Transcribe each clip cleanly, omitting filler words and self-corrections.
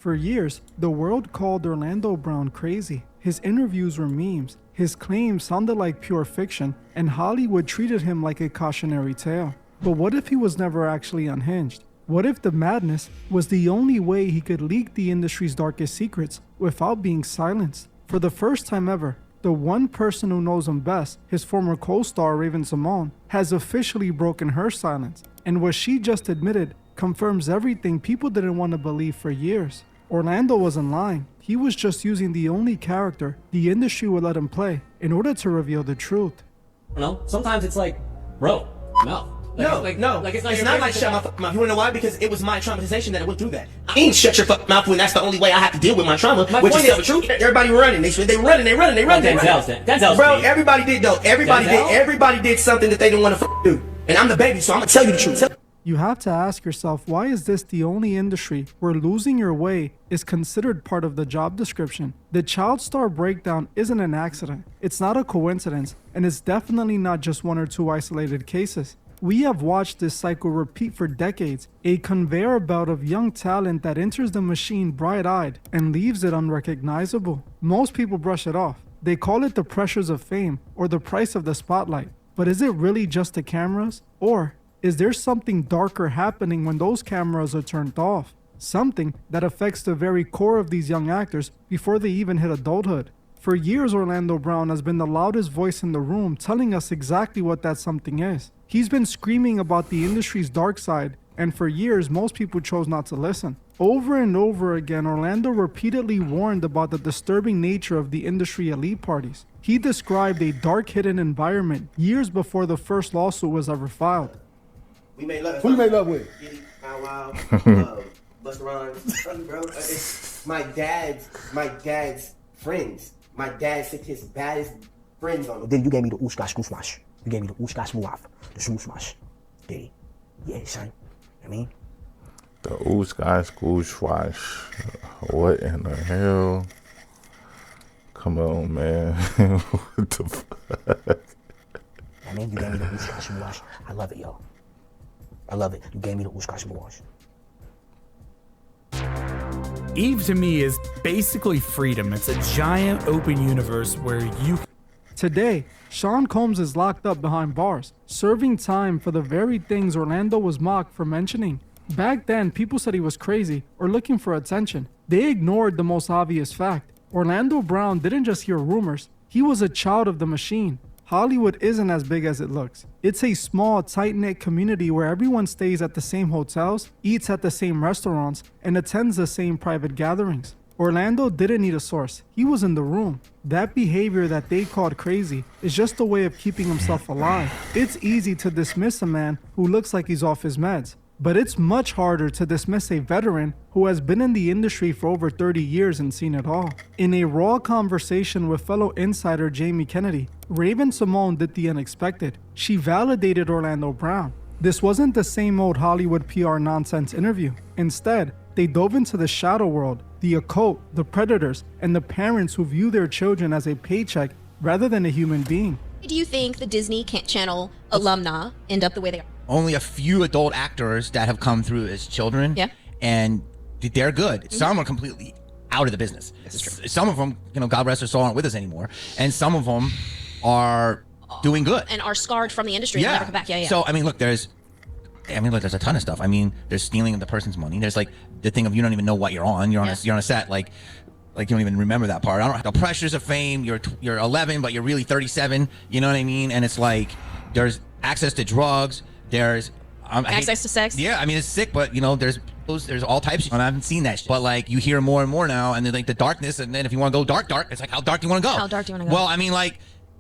For years, the world called Orlando Brown crazy. His interviews were memes, his claims sounded like pure fiction, and Hollywood treated him like a cautionary tale. But what if he was never actually unhinged? What if the madness was the only way he could leak the industry's darkest secrets without being silenced? For the first time ever, the one person who knows him best, his former co-star Raven-Symoné, has officially broken her silence. And what she just admitted confirms everything people didn't want to believe for years. Orlando wasn't lying. He was just using the only character the industry would let him play in order to reveal the truth. No, sometimes it's like, bro, no. It's not like shut my fucking mouth. You wanna know why? Because it was my traumatization that I went through that. I ain't shut your fucking mouth when that's the only way I have to deal with my trauma, which is tell the truth. Everybody running. They running. Denzel's bro, everybody did though. Everybody did something that they didn't want to do. And I'm the baby, so I'm gonna tell you the truth. You have to ask yourself, why is this the only industry where losing your way is considered part of the job description? The child star breakdown isn't an accident. It's not a coincidence, and it's definitely not just one or two isolated cases. We have watched this cycle repeat for decades, a conveyor belt of young talent that enters the machine bright-eyed and leaves it unrecognizable. Most people brush it off. They call it the pressures of fame or the price of the spotlight. But is it really just the cameras? Or is there something darker happening when those cameras are turned off? Something that affects the very core of these young actors before they even hit adulthood. For years, Orlando Brown has been the loudest voice in the room, telling us exactly what that something is. He's been screaming about the industry's dark side, and for years, most people chose not to listen. Over and over again, Orlando repeatedly warned about the disturbing nature of the industry elite parties. He described a dark hidden environment years before the first lawsuit was ever filed. We made love. Who you made love with? Bow Wow, Busta Rhymes, bro. It's my dad's friends. My dad sent his baddest friends on. Then you gave me the oosh gosh goosh. You gave me the oosh gosh muaf, the shmoosh mash. Yeah, son. I mean, The oosh gosh goosh wash. What in the hell? Come on, man. What the fuck? I mean, you gave me the oosh gosh muaf. I love it, yo. I love it. You gave me the oosh gosh muaf. Eve to me is basically freedom. It's a giant open universe where you... Today, Sean Combs is locked up behind bars, serving time for the very things Orlando was mocked for mentioning. Back then, people said he was crazy or looking for attention. They ignored the most obvious fact. Orlando Brown didn't just hear rumors, he was a child of the machine. Hollywood isn't as big as it looks. It's a small, tight-knit community where everyone stays at the same hotels, eats at the same restaurants, and attends the same private gatherings. Orlando didn't need a source. He was in the room. That behavior that they called crazy is just a way of keeping himself alive. It's easy to dismiss a man who looks like he's off his meds, but it's much harder to dismiss a veteran who has been in the industry for over 30 years and seen it all. In a raw conversation with fellow insider Jamie Kennedy, Raven-Symoné did the unexpected. She validated Orlando Brown. This wasn't the same old Hollywood PR nonsense interview. Instead, they dove into the shadow world, the occult, the predators, and the parents who view their children as a paycheck rather than a human being. Do you think the Disney Channel alumni end up the way they are? Only a few adult actors that have come through as children. Yeah. And they're good. Some are completely out of the business. Some of them, God rest their soul, aren't with us anymore. And some of them are doing good. And are scarred from the industry and never come back. Yeah. So, there's a ton of stuff. There's stealing of the person's money. There's like the thing of you don't even know what you're on. You're on a set, like you don't even remember that part. The pressures of fame. You're 11, but you're really 37. You know what I mean? And it's like there's access to drugs. There's access to sex. Yeah, it's sick, but there's all types. And I haven't seen that shit. But like you hear more and more now, and then like the darkness. And then if you want to go dark, it's like how dark do you want to go? How dark do you want to go? Well,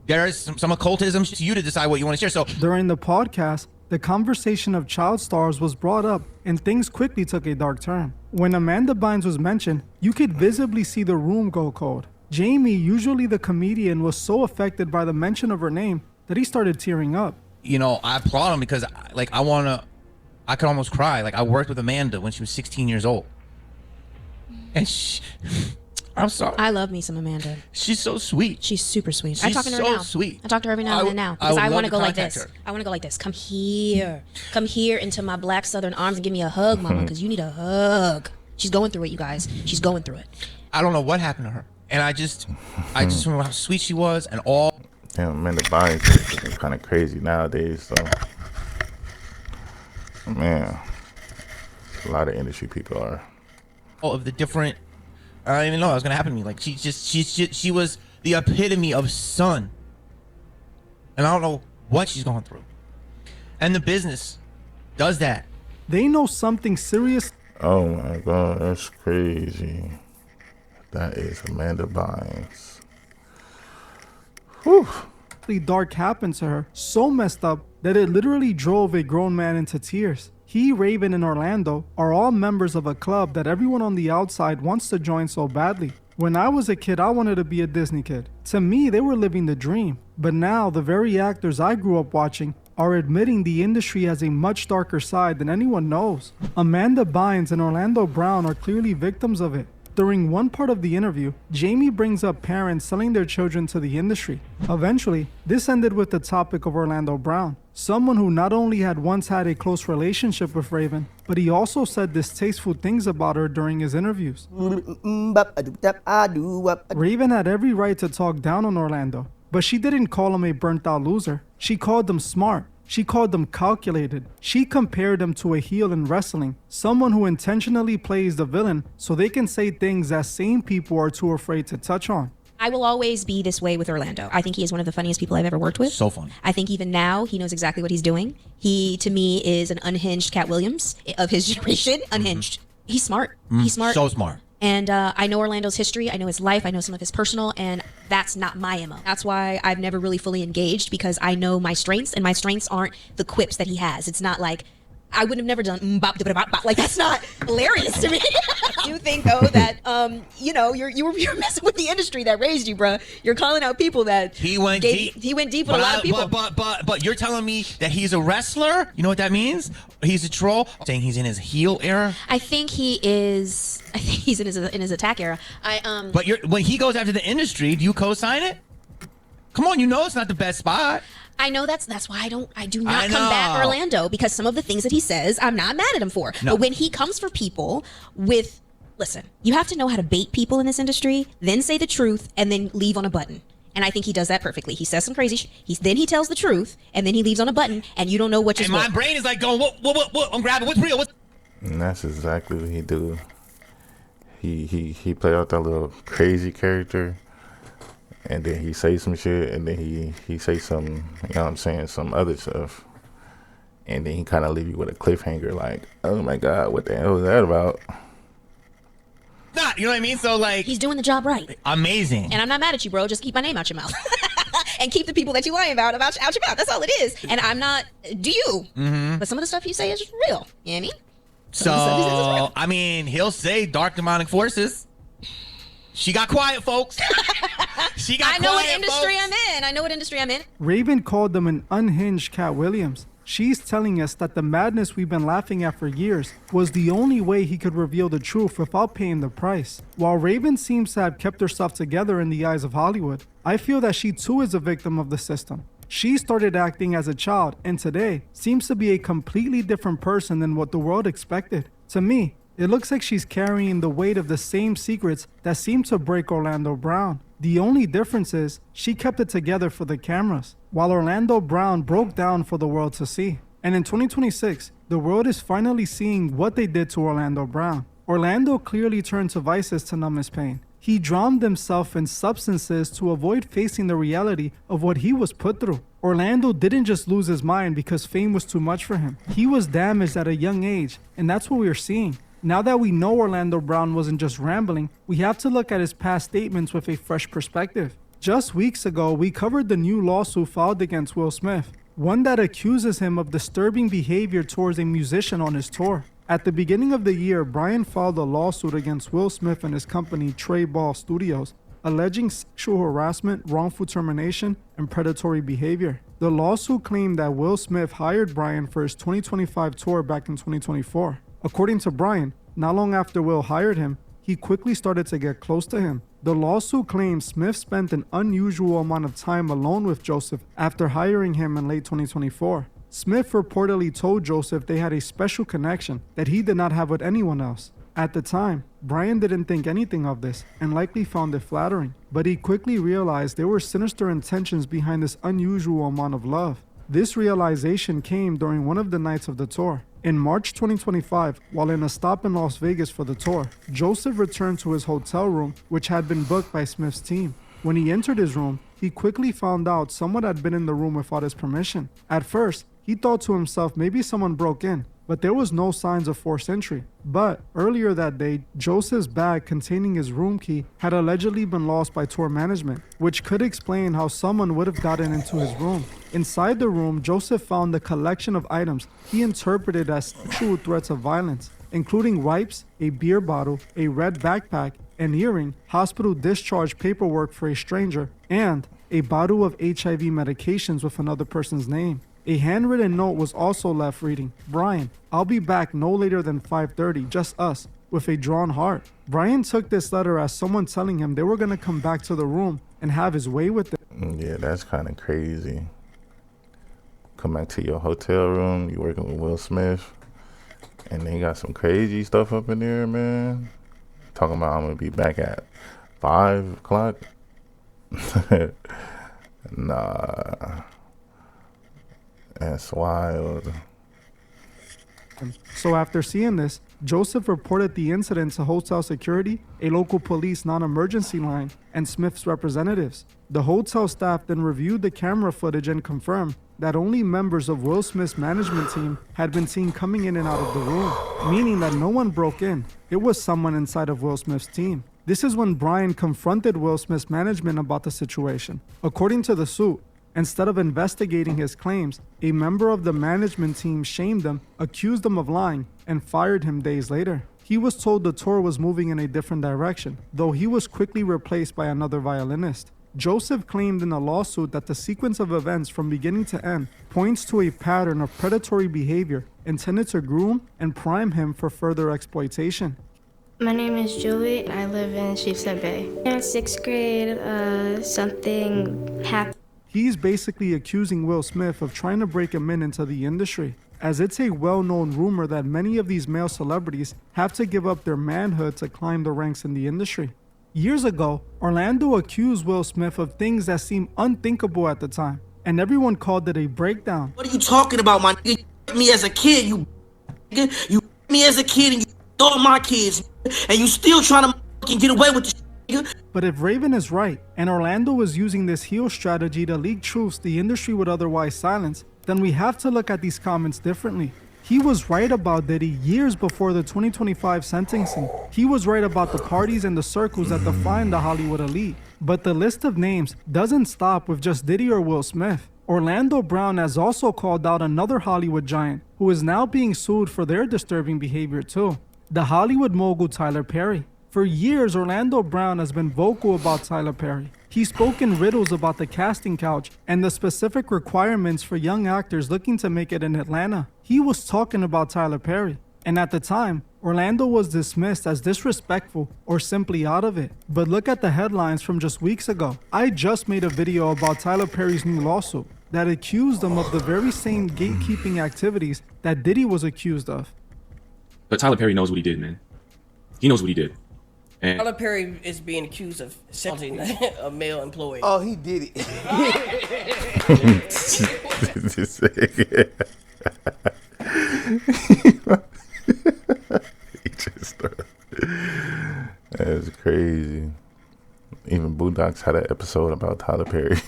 there's some occultism to you to decide what you want to share. So during the podcast, the conversation of child stars was brought up, and things quickly took a dark turn. When Amanda Bynes was mentioned, you could visibly see the room go cold. Jamie, usually the comedian, was so affected by the mention of her name that he started tearing up. I applaud him because I could almost cry. Like I worked with Amanda when she was 16 years old. And I'm sorry. I love me some Amanda. She's so sweet. She's super sweet. She's I talk to her now. Sweet. I talk to her every now and then now because I want to go like this. Her. I want to go like this. Come here into my black Southern arms and give me a hug, mama, because you need a hug. She's going through it, you guys. She's going through it. I don't know what happened to her, and I just remember how sweet she was, and all. Damn, man, the bodies are kind of crazy nowadays. So, man, a lot of industry people are. All of the different. I don't even know what was gonna happen to me. Like she was the epitome of sun, and I don't know what she's going through. And the business does that. They know something serious. Oh my God, that's crazy. That is Amanda Bynes. Whew. Dark happened to her, so messed up that it literally drove a grown man into tears. He, Raven, and Orlando are all members of a club that everyone on the outside wants to join so badly. When I was a kid, I wanted to be a Disney kid. To me, they were living the dream. But now, the very actors I grew up watching are admitting the industry has a much darker side than anyone knows. Amanda Bynes and Orlando Brown are clearly victims of it. During one part of the interview, Jamie brings up parents selling their children to the industry. Eventually, this ended with the topic of Orlando Brown, someone who not only had once had a close relationship with Raven, but he also said distasteful things about her during his interviews. Raven had every right to talk down on Orlando, but she didn't call him a burnt-out loser. She called him smart. She called him calculated. She compared him to a heel in wrestling, someone who intentionally plays the villain so they can say things that sane people are too afraid to touch on. I will always be this way with Orlando. I think he is one of the funniest people I've ever worked with. So funny. I think even now he knows exactly what he's doing. He, to me, is an unhinged Cat Williams of his generation. Unhinged. He's smart. He's smart. So smart. And I know Orlando's history. I know his life. I know some of his personal, and that's not my MO. That's why I've never really fully engaged, because I know my strengths, and my strengths aren't the quips that he has. It's not like I would have never done bop, bop, bop, bop. Like, that's not hilarious to me. I do think though that you're messing with the industry that raised you, bro. You're calling out people that he went deep. He went deep with a lot of people. But you're telling me that he's a wrestler? You know what that means? He's a troll. Saying he's in his heel era. I think he is. I think he's in his attack era. But when he goes after the industry, do you co-sign it? Come on, you know it's not the best spot. I know that's why I do not combat Orlando, because some of the things that he says, I'm not mad at him for. No. But when he comes for people with, listen, you have to know how to bait people in this industry, then say the truth, and then leave on a button. And I think he does that perfectly. He says some crazy then he tells the truth, and then he leaves on a button, and you don't know what you're And my brain is like going, what? I'm grabbing, what's real? And that's exactly what he do. He play out that little crazy character, and then he say some shit, and then he say some, you know what I'm saying, some other stuff, and then he kind of leave you with a cliffhanger, like, oh my God, what the hell is that about? Not, you know what I mean? So like, he's doing the job right. Amazing. And I'm not mad at you, bro. Just keep my name out your mouth, and keep the people that you lying about out your mouth. That's all it is. And I'm not. Do you? Mm-hmm. But some of the stuff you say is real. You know what I mean? So I mean, he'll say dark demonic forces. She got quiet, folks. She got quiet, I know what industry I'm in. Raven called them an unhinged Cat Williams. She's telling us that the madness we've been laughing at for years was the only way he could reveal the truth without paying the price. While Raven seems to have kept herself together in the eyes of Hollywood, I feel that she too is a victim of the system. She started acting as a child, and today seems to be a completely different person than what the world expected. To me, it looks like she's carrying the weight of the same secrets that seemed to break Orlando Brown. The only difference is she kept it together for the cameras, while Orlando Brown broke down for the world to see. And in 2026, the world is finally seeing what they did to Orlando Brown. Orlando clearly turned to vices to numb his pain. He drowned himself in substances to avoid facing the reality of what he was put through. Orlando didn't just lose his mind because fame was too much for him. He was damaged at a young age, and that's what we're seeing. Now that we know Orlando Brown wasn't just rambling, we have to look at his past statements with a fresh perspective. Just weeks ago, we covered the new lawsuit filed against Will Smith, one that accuses him of disturbing behavior towards a musician on his tour. At the beginning of the year, Brian filed a lawsuit against Will Smith and his company, Trey Ball Studios, alleging sexual harassment, wrongful termination, and predatory behavior. The lawsuit claimed that Will Smith hired Brian for his 2025 tour back in 2024. According to Brian, not long after Will hired him, he quickly started to get close to him. The lawsuit claims Smith spent an unusual amount of time alone with Joseph after hiring him in late 2024. Smith reportedly told Joseph they had a special connection that he did not have with anyone else. At the time, Brian didn't think anything of this and likely found it flattering, but he quickly realized there were sinister intentions behind this unusual amount of love. This realization came during one of the nights of the tour. In March 2025, while in a stop in Las Vegas for the tour, Joseph returned to his hotel room, which had been booked by Smith's team. When he entered his room, he quickly found out someone had been in the room without his permission. At first, he thought to himself maybe someone broke in, but there was no signs of forced entry. But earlier that day, Joseph's bag containing his room key had allegedly been lost by tour management, which could explain how someone would have gotten into his room. Inside the room, Joseph found a collection of items he interpreted as sexual threats of violence, including wipes, a beer bottle, a red backpack, an earring, hospital discharge paperwork for a stranger, and a bottle of HIV medications with another person's name. A handwritten note was also left reading, "Brian, I'll be back no later than 5:30, just us," with a drawn heart. Brian took this letter as someone telling him they were going to come back to the room and have his way with it. Yeah, that's kind of crazy. Come back to your hotel room, you working with Will Smith, and they got some crazy stuff up in there, man. Talking about I'm going to be back at 5 o'clock. Nah. That's wild. So after seeing this, Joseph reported the incident to hotel security, a local police non-emergency line, and Smith's representatives. The hotel staff then reviewed the camera footage and confirmed that only members of Will Smith's management team had been seen coming in and out of the room, meaning that no one broke in. It was someone inside of Will Smith's team. This is when Brian confronted Will Smith's management about the situation. According to the suit, instead of investigating his claims, a member of the management team shamed him, accused him of lying, and fired him days later. He was told the tour was moving in a different direction, though he was quickly replaced by another violinist. Joseph claimed in a lawsuit that the sequence of events from beginning to end points to a pattern of predatory behavior intended to groom and prime him for further exploitation. My name is Julie. I live in Sheepshead Bay. In 6th grade, something happened. He's basically accusing Will Smith of trying to break him into the industry, as it's a well-known rumor that many of these male celebrities have to give up their manhood to climb the ranks in the industry. Years ago, Orlando accused Will Smith of things that seemed unthinkable at the time, and everyone called it a breakdown. What are you talking about, my nigga? You me as a kid, you nigga. You me as a kid and you all my kids, and you still trying to fucking get away with this nigga. But if Raven is right, and Orlando was using this heel strategy to leak truths the industry would otherwise silence, then we have to look at these comments differently. He was right about Diddy years before the 2025 sentencing. He was right about the parties and the circles that define the Hollywood elite. But the list of names doesn't stop with just Diddy or Will Smith. Orlando Brown has also called out another Hollywood giant who is now being sued for their disturbing behavior too. The Hollywood mogul Tyler Perry. For years, Orlando Brown has been vocal about Tyler Perry. He spoke in riddles about the casting couch and the specific requirements for young actors looking to make it in Atlanta. He was talking about Tyler Perry. And at the time, Orlando was dismissed as disrespectful or simply out of it. But look at the headlines from just weeks ago. I just made a video about Tyler Perry's new lawsuit that accused him of the very same gatekeeping activities that Diddy was accused of. But Tyler Perry knows what he did, man. He knows what he did. And Tyler Perry is being accused of assaulting a male employee. Oh, he did it. That's crazy. Even Boondocks had an episode about Tyler Perry.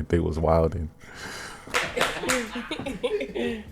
They was wilding.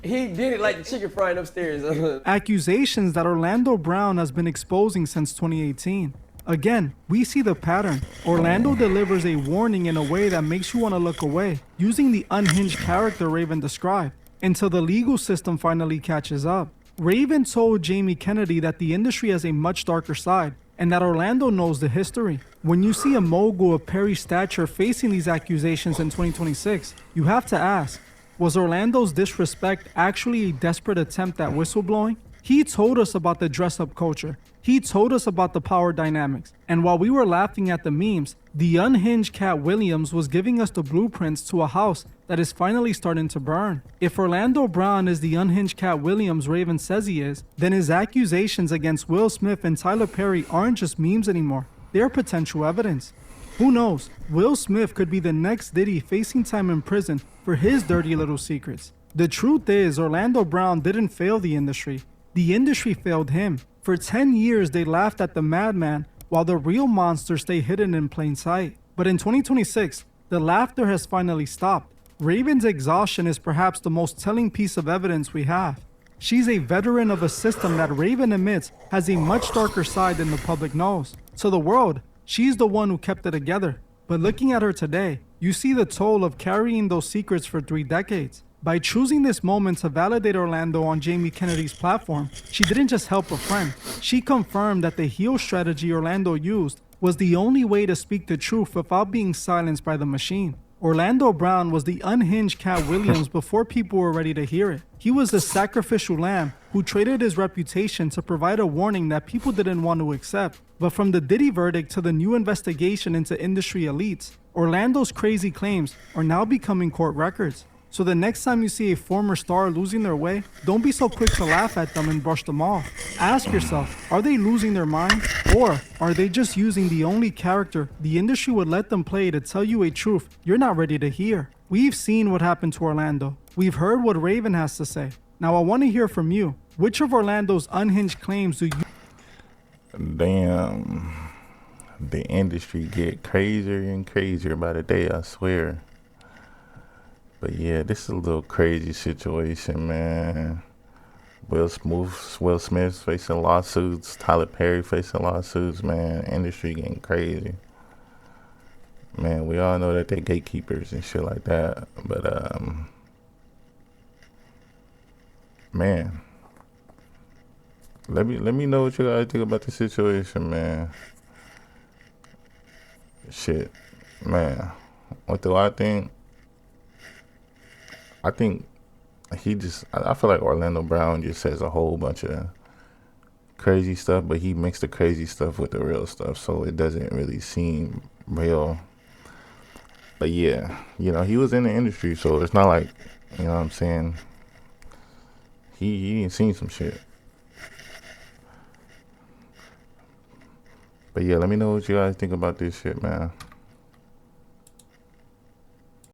He did it like the chicken frying upstairs. Accusations that Orlando Brown has been exposing since 2018. Again, we see the pattern. Orlando delivers a warning in a way that makes you want to look away, using the unhinged character Raven described, until the legal system finally catches up. Raven told Jamie Kennedy that the industry has a much darker side, and that Orlando knows the history. When you see a mogul of Perry's stature facing these accusations in 2026, you have to ask, was Orlando's disrespect actually a desperate attempt at whistleblowing? He told us about the dress-up culture. He told us about the power dynamics, and while we were laughing at the memes, the unhinged Cat Williams was giving us the blueprints to a house that is finally starting to burn. If Orlando Brown is the unhinged Cat Williams Raven says he is, then his accusations against Will Smith and Tyler Perry aren't just memes anymore. They're potential evidence. Who knows? Will Smith could be the next Diddy facing time in prison for his dirty little secrets. The truth is, Orlando Brown didn't fail the industry. The industry failed him. For 10 years, they laughed at the madman while the real monsters stay hidden in plain sight. But in 2026, the laughter has finally stopped. Raven's exhaustion is perhaps the most telling piece of evidence we have. She's a veteran of a system that Raven admits has a much darker side than the public knows. To the world, she's the one who kept it together. But looking at her today, you see the toll of carrying those secrets for 3 decades. By choosing this moment to validate Orlando on Jamie Kennedy's platform, she didn't just help a friend. She confirmed that the heal strategy Orlando used was the only way to speak the truth without being silenced by the machine. Orlando Brown was the unhinged Cat Williams before people were ready to hear it. He was the sacrificial lamb who traded his reputation to provide a warning that people didn't want to accept. But from the Diddy verdict to the new investigation into industry elites, Orlando's crazy claims are now becoming court records. So the next time you see a former star losing their way, don't be so quick to laugh at them and brush them off. Ask yourself, are they losing their mind? Or are they just using the only character the industry would let them play to tell you a truth you're not ready to hear? We've seen what happened to Orlando. We've heard what Raven has to say. Now I want to hear from you. Which of Orlando's unhinged claims do you... Damn. The industry get crazier and crazier by the day, I swear. But yeah, this is a little crazy situation, man. Will Smith facing lawsuits, Tyler Perry facing lawsuits, man. Industry getting crazy. Man, we all know that they're gatekeepers and shit like that. But man, let me know what you guys think about the situation, man. Shit, man. What do I think? I think I feel like Orlando Brown just says a whole bunch of crazy stuff, but he mixed the crazy stuff with the real stuff, so it doesn't really seem real. But yeah, you know, he was in the industry, so it's not like, you know what I'm saying, he ain't seen some shit. But yeah, let me know what you guys think about this shit, man.